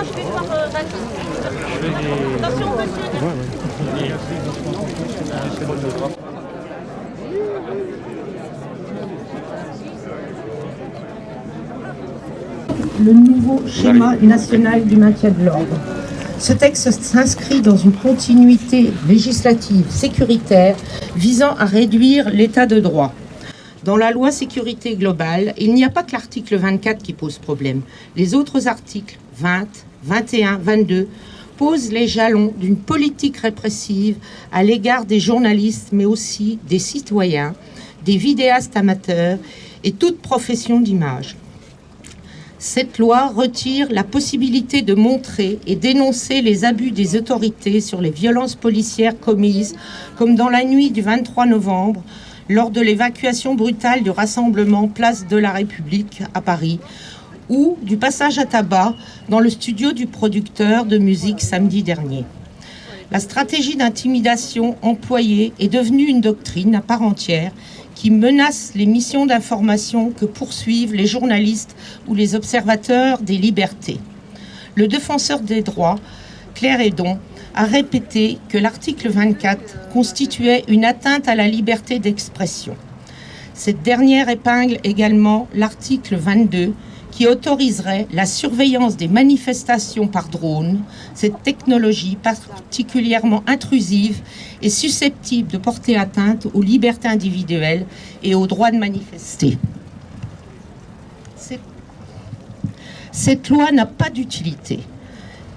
je vais voir Baptiste. Attention, monsieur. Le nouveau schéma national du maintien de l'ordre. Ce texte s'inscrit dans une continuité législative sécuritaire visant à réduire l'état de droit. Dans la loi sécurité globale, il n'y a pas que l'article 24 qui pose problème. Les autres articles 20, 21, 22 posent les jalons d'une politique répressive à l'égard des journalistes, mais aussi des citoyens, des vidéastes amateurs et toute profession d'image. Cette loi retire la possibilité de montrer et dénoncer les abus des autorités sur les violences policières commises, comme dans la nuit du 23 novembre, lors de l'évacuation brutale du rassemblement Place de la République à Paris, ou du passage à tabac dans le studio du producteur de musique samedi dernier. La stratégie d'intimidation employée est devenue une doctrine à part entière qui menace les missions d'information que poursuivent les journalistes ou les observateurs des libertés. Le défenseur des droits, Claire Hédon, a répété que l'article 24 constituait une atteinte à la liberté d'expression. Cette dernière épingle également l'article 22 qui autoriserait la surveillance des manifestations par drone, cette technologie particulièrement intrusive et susceptible de porter atteinte aux libertés individuelles et au droit de manifester. Cette loi n'a pas d'utilité.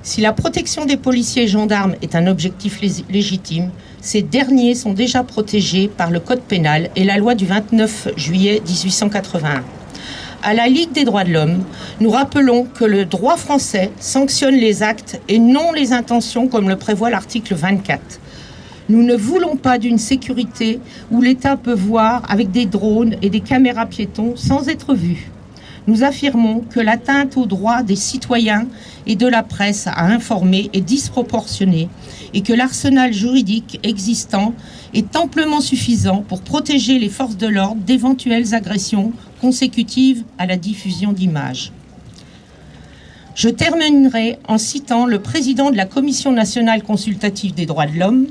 Si la protection des policiers et gendarmes est un objectif légitime, ces derniers sont déjà protégés par le Code pénal et la loi du 29 juillet 1881. À la Ligue des droits de l'homme, nous rappelons que le droit français sanctionne les actes et non les intentions comme le prévoit l'article 24. Nous ne voulons pas d'une sécurité où l'État peut voir avec des drones et des caméras piétons sans être vu. Nous affirmons que l'atteinte aux droits des citoyens et de la presse à informer est disproportionnée et que l'arsenal juridique existant est amplement suffisant pour protéger les forces de l'ordre d'éventuelles agressions consécutives à la diffusion d'images. Je terminerai en citant le président de la Commission nationale consultative des droits de l'homme.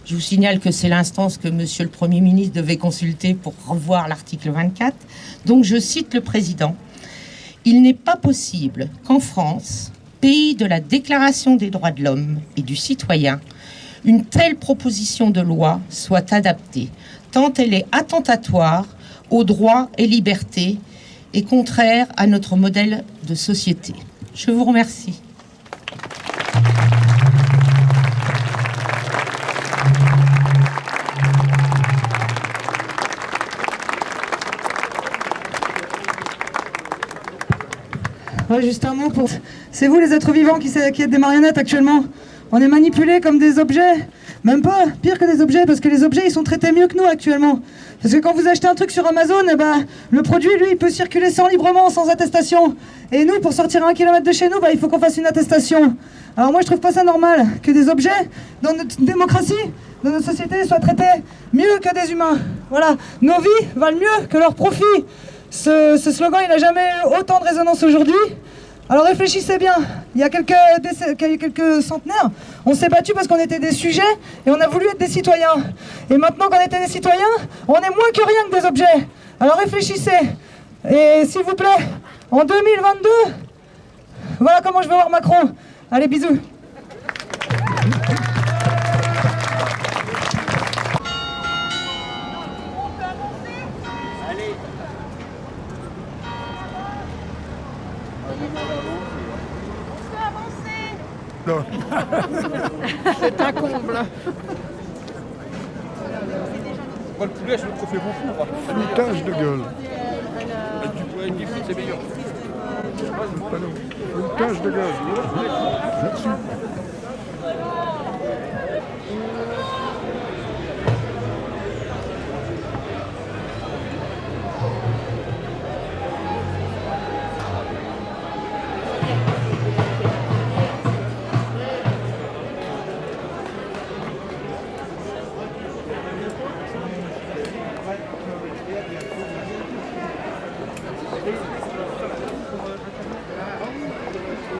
Je vous signale que c'est l'instance que Monsieur le Premier ministre devait consulter pour revoir l'article 24. Donc je cite le président. Il n'est pas possible qu'en France, pays de la Déclaration des droits de l'homme et du citoyen, une telle proposition de loi soit adaptée, tant elle est attentatoire aux droits et libertés et contraire à notre modèle de société. Je vous remercie. Ouais, juste un mot pour... C'est vous les êtres vivants qui êtes des marionnettes actuellement. On est manipulés comme des objets. Même pas, pire que des objets, parce que les objets, ils sont traités mieux que nous actuellement. Parce que quand vous achetez un truc sur Amazon, eh ben, le produit, lui, il peut circuler sans librement, sans attestation. Et nous, pour sortir à 1 kilomètre de chez nous, il faut qu'on fasse une attestation. Alors moi, je trouve pas ça normal que des objets, dans notre démocratie, dans notre société, soient traités mieux que des humains. Voilà, nos vies valent mieux que leurs profits. Ce slogan, il n'a jamais eu autant de résonance aujourd'hui. Alors réfléchissez bien, il y a quelques centenaires, on s'est battu parce qu'on était des sujets et on a voulu être des citoyens. Et maintenant qu'on était des citoyens, on est moins que rien que des objets. Alors réfléchissez. Et s'il vous plaît, en 2022, voilà comment je vais voir Macron. Allez, bisous. Non. C'est un comble. Moi, le poulet, je le trouve beaucoup. Foutage de gueule. Du poulet avec des frites, c'est meilleur. Foutage de gueule. Là-dessus.